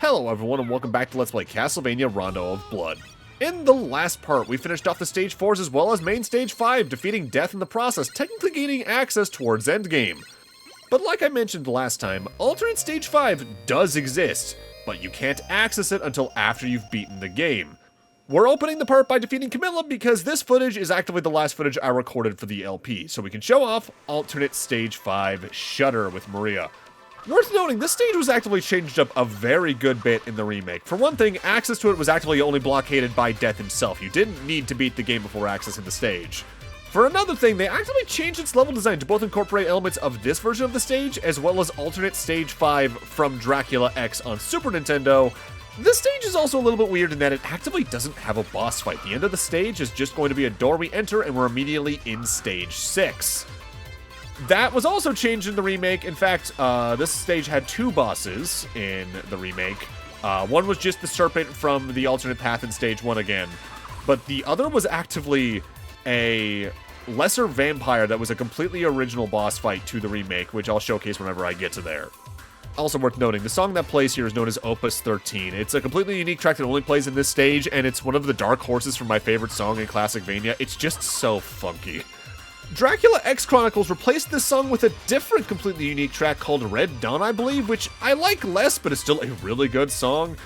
Hello everyone and welcome back to Let's Play Castlevania Rondo of Blood. In the last part, we finished off the Stage 4s as well as main Stage 5, defeating Death in the process, technically gaining access towards Endgame. But like I mentioned last time, alternate Stage 5 does exist, but you can't access it until after you've beaten the game. We're opening the part by defeating Camilla because this footage is actually the last footage I recorded for the LP, so we can show off alternate Stage 5 Shudder with Maria. Worth noting, this stage was actively changed up a very good bit in the remake. For one thing, access to it was actually only blockaded by Death himself. You didn't need to beat the game before accessing the stage. For another thing, they actively changed its level design to both incorporate elements of this version of the stage, as well as alternate Stage 5 from Dracula X on Super Nintendo. This stage is also a little bit weird in that it actively doesn't have a boss fight. The end of the stage is just going to be a door we enter, and we're immediately in Stage 6. That was also changed in the remake. In fact, this stage had two bosses in the remake. One was just the serpent from the alternate path in Stage 1 again. But the other was actively a lesser vampire that was a completely original boss fight to the remake, which I'll showcase whenever I get to there. Also worth noting, the song that plays here is known as Opus 13. It's a completely unique track that only plays in this stage, and it's one of the dark horses from my favorite song in Classicvania. It's just so funky. Dracula X Chronicles replaced this song with a different, completely unique track called Red Dawn, I believe, which I like less, but it's still a really good song.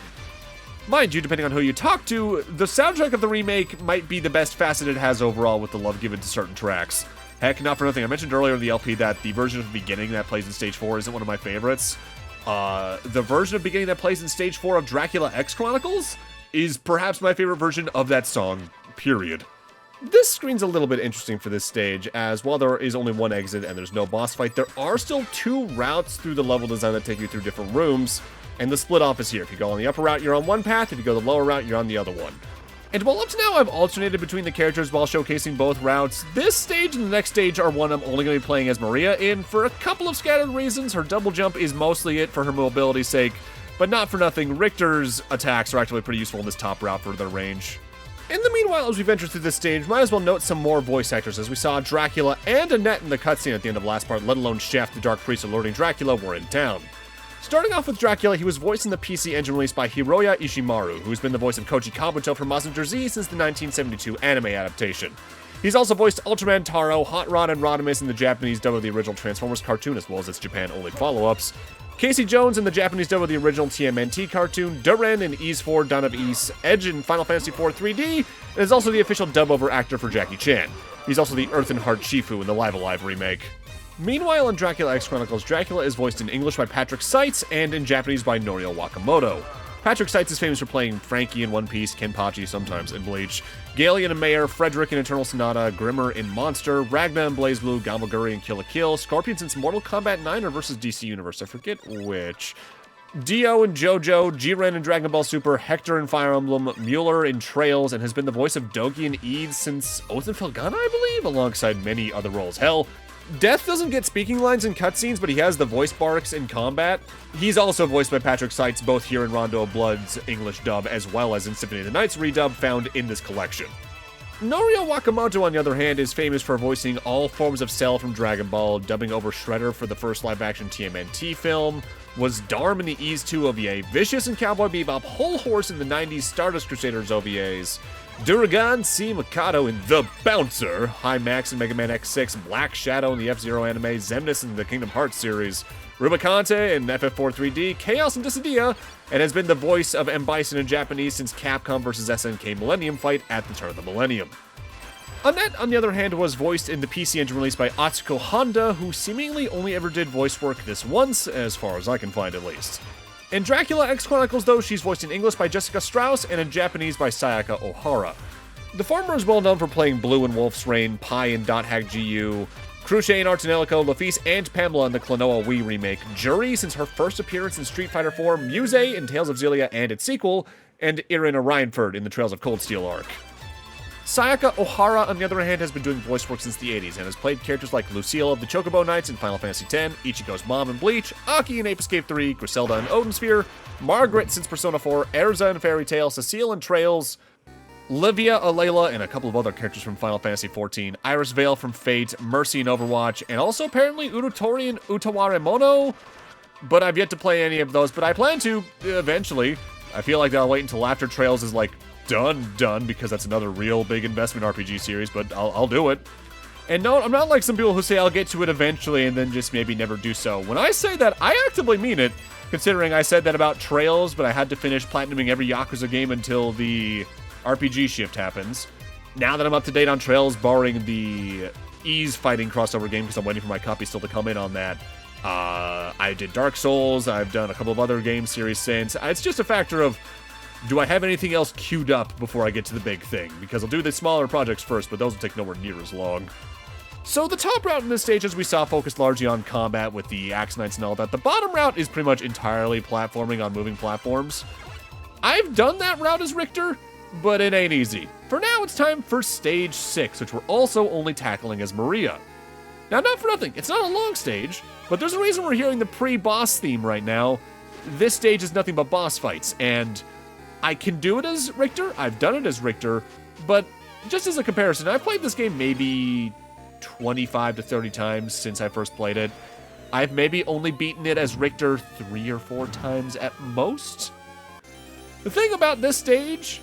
Mind you, depending on who you talk to, the soundtrack of the remake might be the best facet it has overall with the love given to certain tracks. Heck, not for nothing, I mentioned earlier in the LP that the version of the beginning that plays in Stage 4 isn't one of my favorites. The version of beginning that plays in Stage 4 of Dracula X Chronicles is perhaps my favorite version of that song, period. This screen's a little bit interesting for this stage, as while there is only one exit and there's no boss fight, there are still two routes through the level design that take you through different rooms, and the split off is here. If you go on the upper route, you're on one path. If you go the lower route, you're on the other one. And while up to now I've alternated between the characters while showcasing both routes, this stage and the next stage are one I'm only going to be playing as Maria in for a couple of scattered reasons. Her double jump is mostly it for her mobility's sake, but not for nothing, Richter's attacks are actually pretty useful in this top route for their range. In the meanwhile, as we venture through this stage, might as well note some more voice actors, as we saw Dracula and Annette in the cutscene at the end of last part, let alone Shaft the Dark Priest alerting Dracula were in town. Starting off with Dracula, he was voiced in the PC engine released by Hiroya Ishimaru, who's been the voice of Koji Kabuto from Mazinger Z since the 1972 anime adaptation. He's also voiced Ultraman Taro, Hot Rod, and Rodimus in the Japanese dub of the original Transformers cartoon, as well as its Japan-only follow-ups. Casey Jones in the Japanese dub of the original TMNT cartoon, Duran in Ys 4 Dawn of Ys, Edge in Final Fantasy IV 3D, and is also the official dub-over actor for Jackie Chan. He's also the Earth and Heart Shifu in the Live Alive remake. Meanwhile, in Dracula X Chronicles, Dracula is voiced in English by Patrick Seitz and in Japanese by Norio Wakamoto. Patrick Seitz is famous for playing Frankie in One Piece, Kenpachi sometimes in Bleach, Galion in Mayor, Frederick in Eternal Sonata, Grimmer in Monster, Ragna in BlazBlue, Gamaguri in Kill la Kill, Scorpion since Mortal Kombat 9 or versus DC Universe, I forget which, Dio in JoJo, Jiren in Dragon Ball Super, Hector in Fire Emblem, Mueller in Trails, and has been the voice of Dogi in Eid since Oath and Felghana, I believe, alongside many other roles. Hell, Death doesn't get speaking lines in cutscenes, but he has the voice barks in combat. He's also voiced by Patrick Seitz, both here in Rondo of Blood's English dub, as well as in Symphony of the Night's redub found in this collection. Norio Wakamoto, on the other hand, is famous for voicing all forms of Cell from Dragon Ball, dubbing over Shredder for the first live-action TMNT film, was Darm in the Ys 2 OVA, Vicious in Cowboy Bebop, Whole Horse in the 90s Stardust Crusaders OVAs, Duragan C. Mikado in The Bouncer, High Max in Mega Man X6, Black Shadow in the F-Zero anime, Xemnas in the Kingdom Hearts series, Rubicante in FF4 3D, Chaos in Dissidia, and has been the voice of M. Bison in Japanese since Capcom vs. SNK Millennium Fight at the turn of the millennium. Annette, on the other hand, was voiced in the PC engine released by Atsuko Honda, who seemingly only ever did voice work this once, as far as I can find at least. In Dracula X Chronicles, though, she's voiced in English by Jessica Strauss and in Japanese by Sayaka Ohara. The former is well known for playing Blue in Wolf's Rain, Pi in Dot Hack GU, Cruce in Artanelico, Lafice, and Pamela in the Klonoa Wii remake, Jury since her first appearance in Street Fighter IV, Muse in Tales of Xillia and its sequel, and Irina Reinford in the Trails of Cold Steel arc. Sayaka Ohara, on the other hand, has been doing voice work since the 80s and has played characters like Lucille of the Chocobo Knights in Final Fantasy X, Ichigo's mom in Bleach, Aki in Ep.5 3, Griselda in Odin Sphere, Margaret since Persona 4, Erza in Fairy Tail, Cecile in Trails, Livia Alayla and a couple of other characters from Final Fantasy XIV, Iris Vale from Fate, Mercy in Overwatch, and also apparently Urutori in Utaware Mono. but I've yet to play any of those, but I plan to eventually. I feel like I'll wait until after Trails is like done, because that's another real big investment RPG series, but I'll do it. And no, I'm not like some people who say I'll get to it eventually and then just maybe never do so. When I say that, I actively mean it, considering I said that about Trails, but I had to finish platinuming every Yakuza game until the RPG shift happens. Now that I'm up to date on Trails, barring the Ease fighting crossover game, because I'm waiting for my copy still to come in on that, I did Dark Souls, I've done a couple of other game series since. It's just a factor of, do I have anything else queued up before I get to the big thing? Because I'll do the smaller projects first, but those will take nowhere near as long. So the top route in this stage, as we saw, focused largely on combat with the Axe Knights and all that. The bottom route is pretty much entirely platforming on moving platforms. I've done that route as Richter, but it ain't easy. For now, it's time for Stage 6, which we're also only tackling as Maria. Now, not for nothing, it's not a long stage, but there's a reason we're hearing the pre-boss theme right now. This stage is nothing but boss fights, and I can do it as Richter, I've done it as Richter, but just as a comparison, I've played this game maybe 25 to 30 times since I first played it. I've maybe only beaten it as Richter 3 or 4 times at most. The thing about this stage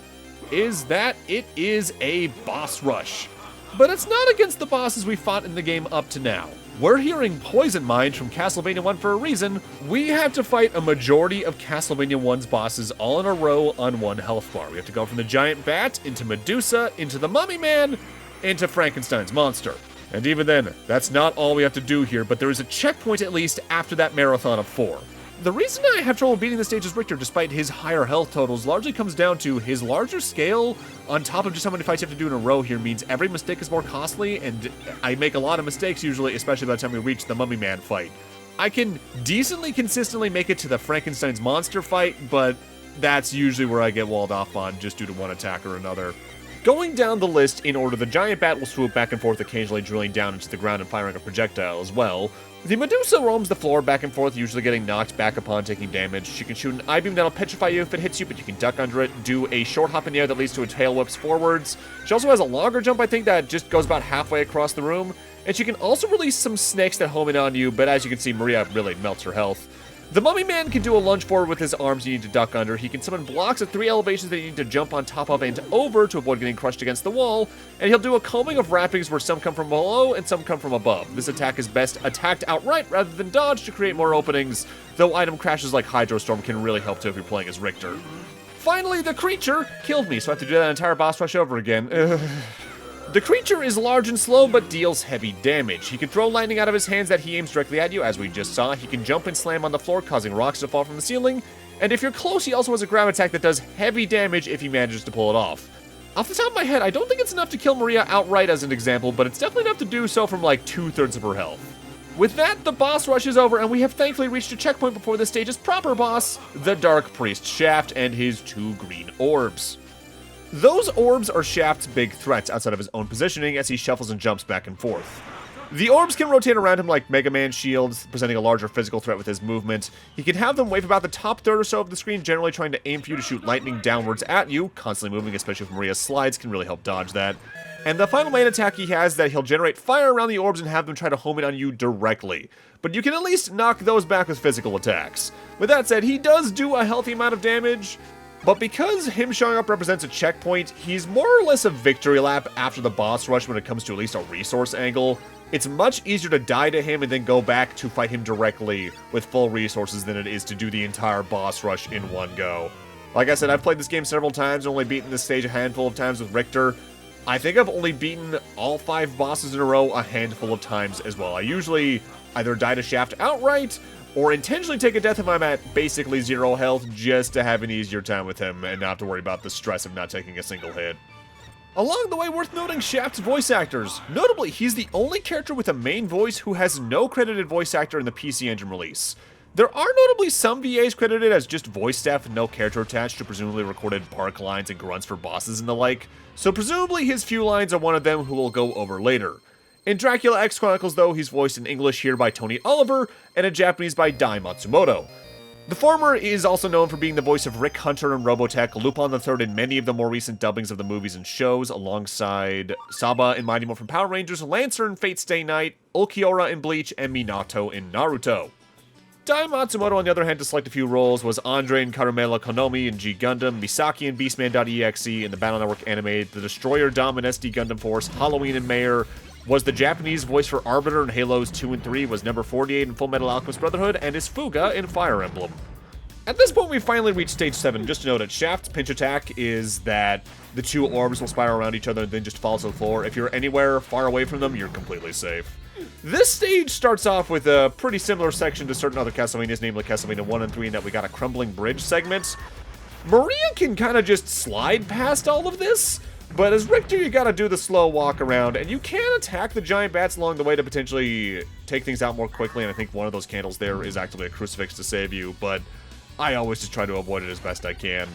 is that it is a boss rush, but it's not against the bosses we fought in the game up to now. We're hearing Poison Mind from Castlevania 1 for a reason. We have to fight a majority of Castlevania 1's bosses all in a row on 1 health bar. We have to go from the Giant Bat, into Medusa, into the Mummy Man, into Frankenstein's monster. And even then, that's not all we have to do here, but there is a checkpoint at least after that marathon of 4. The reason I have trouble beating the stage as Richter despite his higher health totals largely comes down to his larger scale on top of just how many fights you have to do in a row here means every mistake is more costly, and I make a lot of mistakes usually, especially by the time we reach the Mummy Man fight. I can decently consistently make it to the Frankenstein's monster fight, but that's usually where I get walled off on just due to one attack or another. Going down the list in order, the Giant Bat will swoop back and forth, occasionally drilling down into the ground and firing a projectile as well. The Medusa roams the floor back and forth, usually getting knocked back upon taking damage. She can shoot an I-beam that'll petrify you if it hits you, but you can duck under it, do a short hop in the air that leads to a tail whips forwards. She also has a longer jump, I think, that just goes about halfway across the room. And she can also release some snakes that home in on you, but as you can see, Maria really melts her health. The Mummy Man can do a lunge forward with his arms you need to duck under. He can summon blocks at 3 elevations that you need to jump on top of and over to avoid getting crushed against the wall. And he'll do a combing of wrappings where some come from below and some come from above. This attack is best attacked outright rather than dodged to create more openings, though item crashes like Hydrostorm can really help too if you're playing as Richter. Finally, the creature killed me, so I have to do that entire boss rush over again. The creature is large and slow, but deals heavy damage. He can throw lightning out of his hands that he aims directly at you, as we just saw. He can jump and slam on the floor, causing rocks to fall from the ceiling. And if you're close, he also has a grab attack that does heavy damage if he manages to pull it off. Off the top of my head, I don't think it's enough to kill Maria outright as an example, but it's definitely enough to do so from like 2/3 of her health. With that, the boss rush is over, and we have thankfully reached a checkpoint before the stage's proper boss, the Dark Priest Shaft and his 2 green orbs. Those orbs are Shaft's big threats outside of his own positioning as he shuffles and jumps back and forth. The orbs can rotate around him like Mega Man shields, presenting a larger physical threat with his movement. He can have them wave about the top third or so of the screen, generally trying to aim for you to shoot lightning downwards at you. Constantly moving, especially if Maria's slides, can really help dodge that. And the final main attack he has is that he'll generate fire around the orbs and have them try to home in on you directly. But you can at least knock those back with physical attacks. With that said, he does do a healthy amount of damage, but because him showing up represents a checkpoint, he's more or less a victory lap after the boss rush when it comes to at least a resource angle. It's much easier to die to him and then go back to fight him directly with full resources than it is to do the entire boss rush in one go. Like I said, I've played this game several times, only beaten this stage a handful of times with Richter. I think I've only beaten all 5 bosses in a row a handful of times as well. I usually either die to Shaft outright, or intentionally take a death if I'm at basically 0 health just to have an easier time with him and not have to worry about the stress of not taking a single hit. Along the way, worth noting Shaft's voice actors. Notably, he's the only character with a main voice who has no credited voice actor in the PC Engine release. There are notably some VAs credited as just voice staff and no character attached, who presumably recorded bark lines and grunts for bosses and the like, so presumably his few lines are one of them who we'll go over later. In Dracula X Chronicles, though, he's voiced in English here by Tony Oliver, and in Japanese by Dai Matsumoto. The former is also known for being the voice of Rick Hunter in Robotech, Lupin III in many of the more recent dubbings of the movies and shows, alongside Saba in Mighty Morphin Power Rangers, Lancer in Fate Stay Night, Ulquiorra in Bleach, and Minato in Naruto. Dai Matsumoto, on the other hand, to select a few roles, was Andre and Karumela Konomi in G Gundam, Misaki in Beastman.exe in the Battle Network anime, the Destroyer Dom in SD Gundam Force, Halloween in Mayor, was the Japanese voice for Arbiter in Halos 2 and 3, was number 48 in Full Metal Alchemist Brotherhood, and is Fuga in Fire Emblem. At this point, we finally reached Stage 7. Just to note that Shaft's pinch attack is that the two orbs will spiral around each other and then just fall to the floor. If you're anywhere far away from them, you're completely safe. This stage starts off with a pretty similar section to certain other Castlevanias, namely Castlevania 1 and 3, in that we got a crumbling bridge segment. Maria can kind of just slide past all of this, but as Richter, you gotta do the slow walk around, and you can attack the giant bats along the way to potentially take things out more quickly, and I think one of those candles there is actually a crucifix to save you, but I always just try to avoid it as best I can.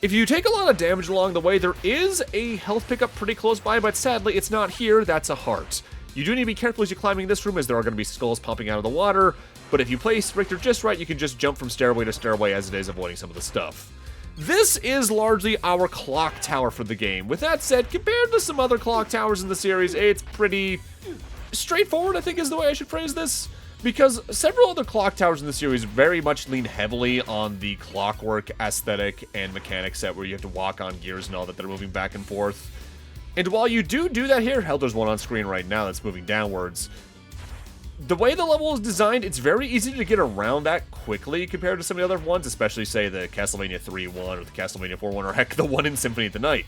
If you take a lot of damage along the way, there is a health pickup pretty close by, but sadly, it's not here. That's a heart. You do need to be careful as you're climbing this room, as there are going to be skulls popping out of the water, but if you place Richter just right, you can just jump from stairway to stairway as it is, avoiding some of the stuff. This is largely our clock tower for the game. With that said, compared to some other clock towers in the series, it's pretty straightforward, I think is the way I should phrase this. Because several other clock towers in the series very much lean heavily on the clockwork aesthetic and mechanic set, where you have to walk on gears and all that, they're moving back and forth. And while you do that here, hell, there's one on screen right now that's moving downwards. The way the level is designed, it's very easy to get around that quickly compared to some of the other ones, especially, say, the Castlevania 3 one or the Castlevania 4 one, or heck, the one in Symphony of the Night.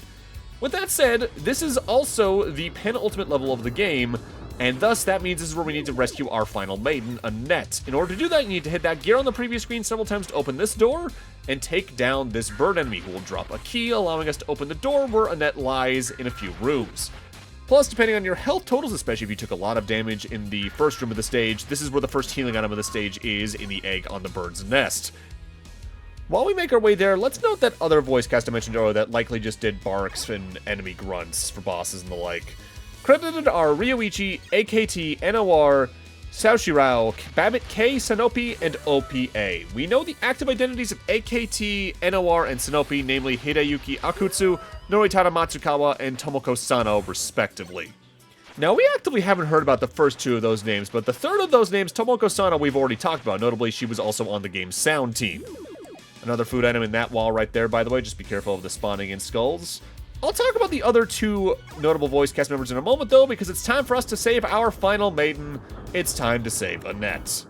With that said, this is also the penultimate level of the game, and thus that means this is where we need to rescue our final maiden, Annette. In order to do that, you need to hit that gear on the previous screen several times to open this door, and take down this bird enemy, who will drop a key, allowing us to open the door where Annette lies in a few rooms. Plus, depending on your health totals, especially if you took a lot of damage in the first room of the stage, this is where the first healing item of the stage is, in the egg on the bird's nest. While we make our way there, let's note that other voice cast I mentioned earlier that likely just did barks and enemy grunts for bosses and the like. Credited are Ryoichi, AKT, NOR, Saoshirao, Babbitt K, Sanopi, and OPA. We know the active identities of AKT, NOR, and Sanopi, namely Hideyuki Akutsu, Noritada Matsukawa, and Tomoko Sano, respectively. Now, we actively haven't heard about the first two of those names, but the third of those names, Tomoko Sano, we've already talked about. Notably, she was also on the game's sound team. Another food item in that wall right there, by the way, just be careful of the spawning in skulls. I'll talk about the other two notable voice cast members in a moment, though, because it's time for us to save our final maiden. It's time to save Annette.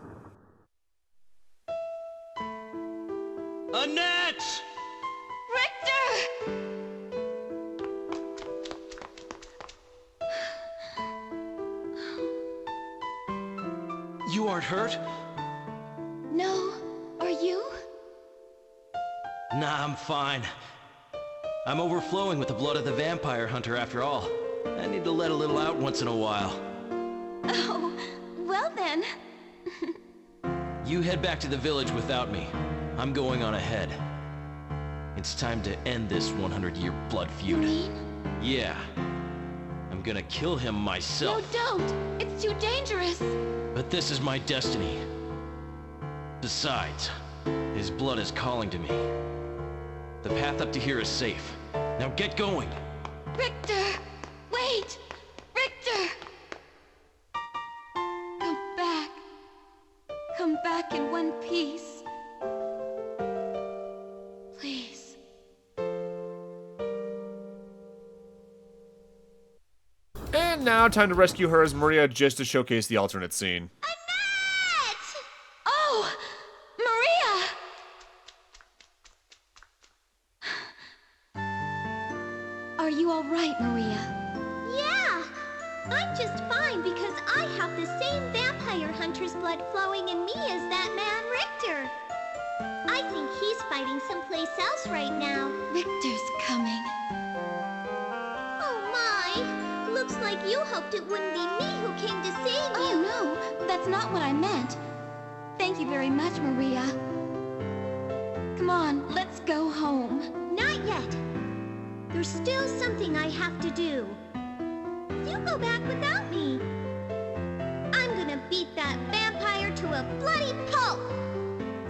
Annette! Richter! You aren't hurt? No, are you? Nah, I'm fine. I'm overflowing with the blood of the vampire hunter after all. I need to let a little out once in a while. Oh, well then. You head back to the village without me. I'm going on ahead. It's time to end this 100-year blood You feud. mean? Yeah. I'm gonna kill him myself. No, don't! It's too dangerous! But this is my destiny. Besides, his blood is calling to me. The path up to here is safe. Now get going! Richter! Wait! Richter! Come back. Come back in one piece. Please. And now, time to rescue her as Maria, just to showcase the alternate scene. Annette! Oh! Maria! Are you all right, Maria? Yeah, I'm just fine because I have the same vampire hunter's blood flowing in me as that man Richter. I think he's fighting someplace else right now. Richter's coming. Oh my, looks like you hoped it wouldn't be me who came to save Oh you. no, that's not what I meant. Thank you very much, Maria. Come on, let's go home. Not yet. There's still something I have to do. You go back without me. I'm gonna beat that vampire to a bloody pulp.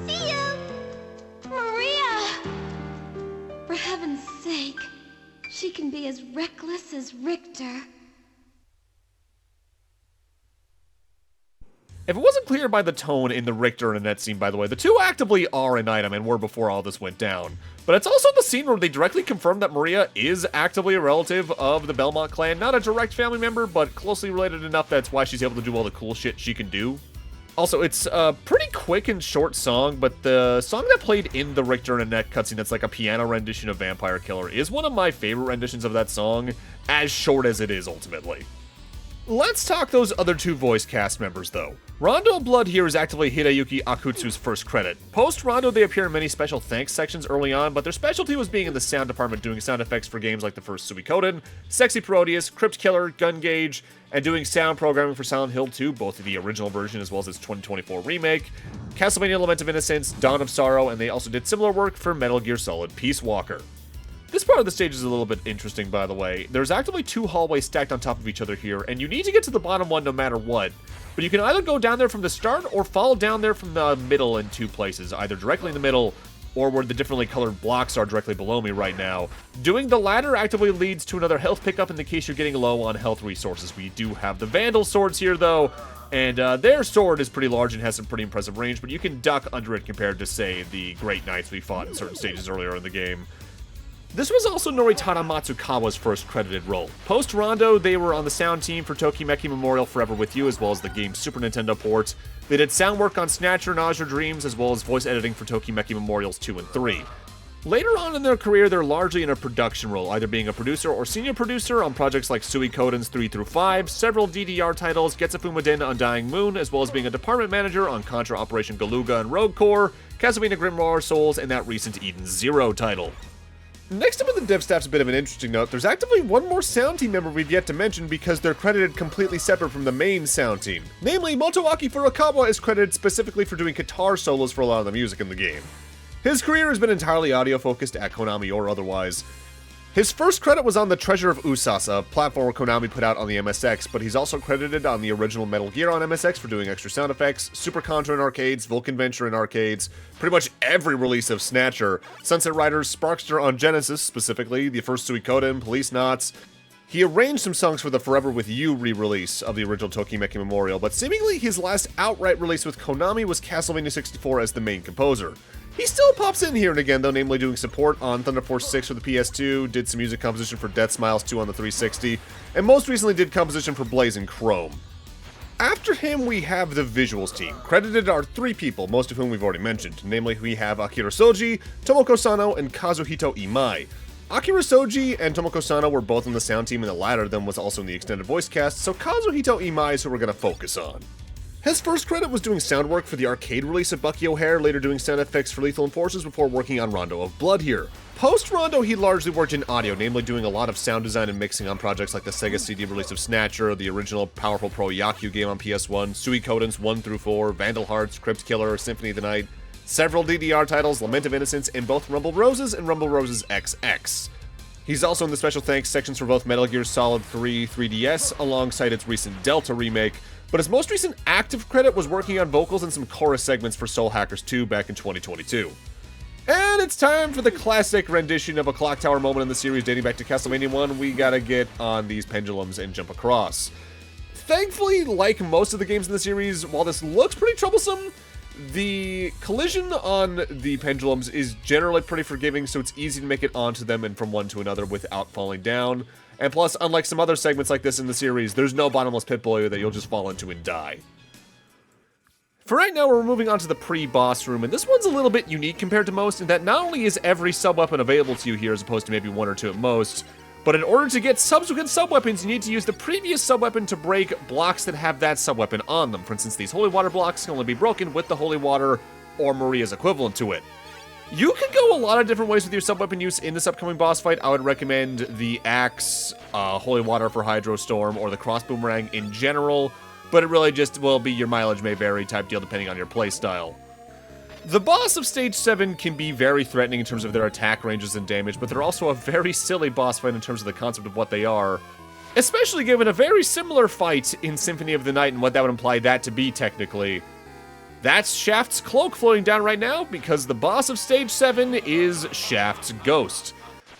See you! Maria! For heaven's sake, she can be as reckless as Richter. If it wasn't clear by the tone in the Richter and Annette scene, by the way, the two actively are an item and were before all this went down. But it's also the scene where they directly confirm that Maria is actively a relative of the Belmont clan. Not a direct family member, but closely related enough that's why she's able to do all the cool shit she can do. Also, it's a pretty quick and short song, but the song that played in the Richter and Annette cutscene that's like a piano rendition of Vampire Killer is one of my favorite renditions of that song, as short as it is ultimately. Let's talk those other two voice cast members, though. Rondo of Blood here is actively Hideyuki Akutsu's first credit. Post-Rondo, they appear in many special thanks sections early on, but their specialty was being in the sound department doing sound effects for games like the first Suikoden, Sexy Parodius, Crypt Killer, Gun Gauge, and doing sound programming for Silent Hill 2, both the original version as well as its 2024 remake, Castlevania Lament of Innocence, Dawn of Sorrow, and they also did similar work for Metal Gear Solid Peace Walker. This part of the stage is a little bit interesting, by the way. There's actively two hallways stacked on top of each other here, and you need to get to the bottom one no matter what. But you can either go down there from the start or fall down there from the middle in two places, either directly in the middle or where the differently colored blocks are directly below me right now. Doing the latter actively leads to another health pickup in the case you're getting low on health resources. We do have the Vandal swords here, though, and their sword is pretty large and has some pretty impressive range, but you can duck under it compared to, say, the Great Knights we fought in certain stages earlier in the game. This was also Noritana Matsukawa's first credited role. Post-Rondo, they were on the sound team for Tokimeki Memorial Forever With You, as well as the game's Super Nintendo port. They did sound work on Snatcher and Azure Dreams, as well as voice editing for Tokimeki Memorials 2 and 3. Later on in their career, they're largely in a production role, either being a producer or senior producer on projects like Suikoden's 3 through 5, several DDR titles, Getsufuma Den Undying Moon, as well as being a department manager on Contra Operation Galuga and Rogue Core, Castlevania Grimoire Souls, and that recent Eden Zero title. Next up in the dev staff's a bit of an interesting note. There's actively one more sound team member we've yet to mention because they're credited completely separate from the main sound team. Namely, Motoaki Furukawa is credited specifically for doing guitar solos for a lot of the music in the game. His career has been entirely audio-focused at Konami or otherwise. His first credit was on The Treasure of Usasa, a platformer Konami put out on the MSX, but he's also credited on the original Metal Gear on MSX for doing extra sound effects, Super Contra in arcades, Vulcan Venture in arcades, pretty much every release of Snatcher, Sunset Riders, Sparkster on Genesis specifically, the first Suikoden, Police Knots. He arranged some songs for the Forever With You re-release of the original Tokimeki Memorial, but seemingly his last outright release with Konami was Castlevania 64 as the main composer. He still pops in here and again, though, namely doing support on Thunder Force 6 for the PS2, did some music composition for Death Smiles 2 on the 360, and most recently did composition for Blazing Chrome. After him, we have the visuals team. Credited are three people, most of whom we've already mentioned. Namely, we have Akira Soji, Tomoko Sano, and Kazuhito Imai. Akira Soji and Tomoko Sano were both on the sound team, and the latter of them was also in the extended voice cast, so Kazuhito Imai is who we're going to focus on. His first credit was doing sound work for the arcade release of Bucky O'Hare, later doing sound effects for Lethal Enforcers before working on Rondo of Blood here. Post-Rondo, he largely worked in audio, namely doing a lot of sound design and mixing on projects like the Sega CD release of Snatcher, the original Powerful Pro Yaku game on PS1, Suikoden's 1 through 4, Vandal Hearts, Crypt Killer, Symphony of the Night, several DDR titles, Lament of Innocence, and both Rumble Roses and Rumble Roses XX. He's also in the special thanks sections for both Metal Gear Solid 3 3DS, alongside its recent Delta remake, but his most recent active credit was working on vocals and some chorus segments for Soul Hackers 2 back in 2022. And it's time for the classic rendition of a clock tower moment in the series dating back to Castlevania 1. We gotta get on these pendulums and jump across. Thankfully, like most of the games in the series, while this looks pretty troublesome, the collision on the pendulums is generally pretty forgiving, so it's easy to make it onto them and from one to another without falling down. And plus, unlike some other segments like this in the series, there's no bottomless pit below that you'll just fall into and die. For right now, we're moving on to the pre-boss room, and this one's a little bit unique compared to most in that not only is every sub-weapon available to you here as opposed to maybe one or two at most, but in order to get subsequent sub-weapons, you need to use the previous sub-weapon to break blocks that have that sub-weapon on them. For instance, these holy water blocks can only be broken with the holy water or Maria's equivalent to it. You can go a lot of different ways with your sub-weapon use in this upcoming boss fight. I would recommend the axe, holy water for Hydro Storm, or the cross boomerang in general, but it really just will be your mileage may vary type deal depending on your playstyle. The boss of Stage 7 can be very threatening in terms of their attack ranges and damage, but they're also a very silly boss fight in terms of the concept of what they are, especially given a very similar fight in Symphony of the Night and what that would imply that to be technically. That's Shaft's cloak floating down right now, because the boss of Stage 7 is Shaft's ghost.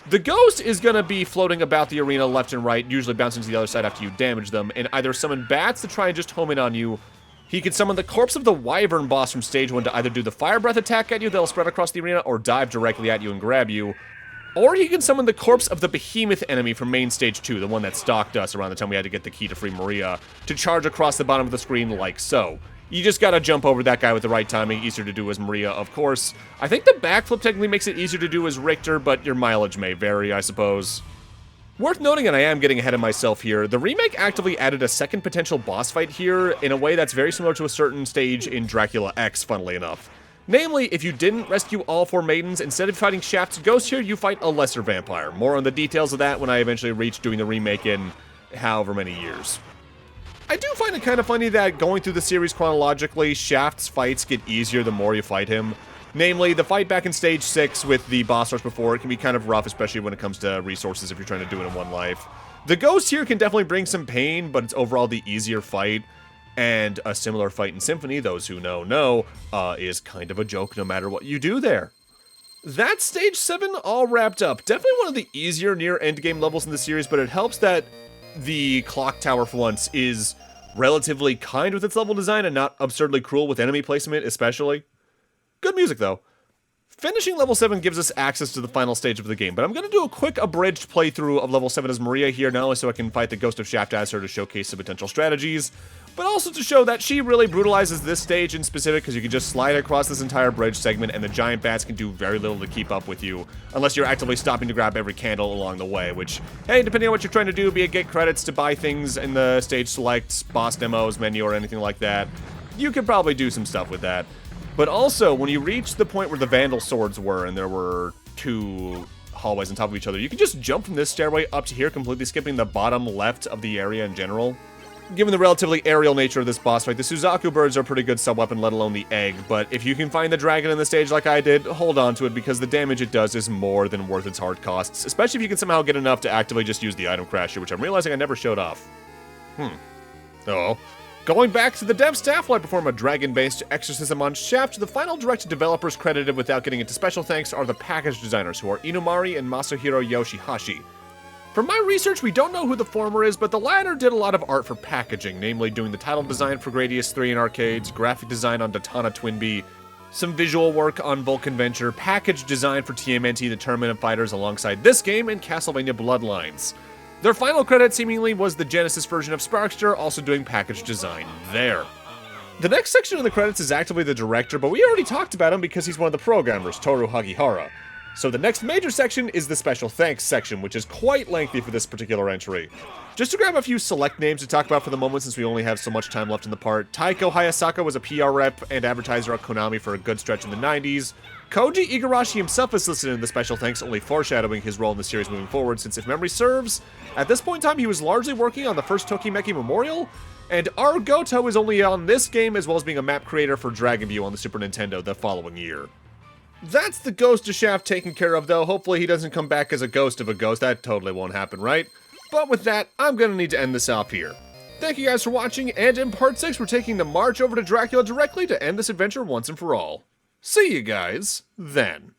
The ghost is going to be floating about the arena left and right, usually bouncing to the other side after you damage them, and either summon bats to try and just home in on you. He can summon the corpse of the Wyvern boss from stage 1 to either do the fire breath attack at you that'll spread across the arena or dive directly at you and grab you. Or he can summon the corpse of the behemoth enemy from main stage 2, the one that stalked us around the time we had to get the key to free Maria, to charge across the bottom of the screen like so. You just gotta jump over that guy with the right timing, easier to do as Maria, of course. I think the backflip technically makes it easier to do as Richter, but your mileage may vary, I suppose. Worth noting, and I am getting ahead of myself here, the remake actively added a second potential boss fight here in a way that's very similar to a certain stage in Dracula X, funnily enough. Namely, if you didn't rescue all 4 maidens, instead of fighting Shaft's ghost here, you fight a lesser vampire. More on the details of that when I eventually reach doing the remake in however many years. I do find it kind of funny that going through the series chronologically, Shaft's fights get easier the more you fight him. Namely, the fight back in stage 6 with the boss rush before, it can be kind of rough, especially when it comes to resources if you're trying to do it in one life. The ghost here can definitely bring some pain, but it's overall the easier fight. And a similar fight in Symphony, those who know, is kind of a joke no matter what you do there. That's stage 7 all wrapped up. Definitely one of the easier near endgame levels in the series, but it helps that the clock tower for once is relatively kind with its level design and not absurdly cruel with enemy placement especially. Good music though. Finishing level 7 gives us access to the final stage of the game, but I'm going to do a quick abridged playthrough of level 7 as Maria here, not only so I can fight the Ghost of Shaft as her to showcase some potential strategies, but also to show that she really brutalizes this stage in specific because you can just slide across this entire bridge segment and the giant bats can do very little to keep up with you, unless you're actively stopping to grab every candle along the way, which, hey, depending on what you're trying to do, be it get credits to buy things in the stage selects, boss demos, menu, or anything like that, you could probably do some stuff with that. But also, when you reach the point where the Vandal swords were, and there were 2 hallways on top of each other, you can just jump from this stairway up to here, completely skipping the bottom left of the area in general. Given the relatively aerial nature of this boss fight, the Suzaku birds are a pretty good sub-weapon, let alone the egg, but if you can find the dragon in the stage like I did, hold on to it because the damage it does is more than worth its hard costs, especially if you can somehow get enough to actively just use the item crasher, which I'm realizing I never showed off. Oh. Going back to the dev staff, while I perform a dragon-based exorcism on Shaft, the final direct developers credited without getting into special thanks are the package designers, who are Inumari and Masahiro Yoshihashi. From my research, we don't know who the former is, but the latter did a lot of art for packaging, namely doing the title design for Gradius 3 in arcades, graphic design on Datana Twinbee, some visual work on Vulcan Venture, package design for TMNT The Tournament of Fighters alongside this game, and Castlevania Bloodlines. Their final credit seemingly was the Genesis version of Sparkster, also doing package design there. The next section of the credits is actively the director, but we already talked about him because he's one of the programmers, Toru Hagihara. So the next major section is the special thanks section, which is quite lengthy for this particular entry. Just to grab a few select names to talk about for the moment since we only have so much time left in the part, Taiko Hayasaka was a PR rep and advertiser at Konami for a good stretch in the 90s. Koji Igarashi himself is listed in the special thanks, only foreshadowing his role in the series moving forward, since if memory serves, at this point in time he was largely working on the first Tokimeki Memorial, and R. Goto is only on this game as well as being a map creator for Dragon View on the Super Nintendo the following year. That's the Ghost of Shaft taken care of, though. Hopefully he doesn't come back as a ghost of a ghost. That totally won't happen, right? But with that, I'm gonna need to end this off here. Thank you guys for watching, and in part 6, we're taking the march over to Dracula directly to end this adventure once and for all. See you guys then.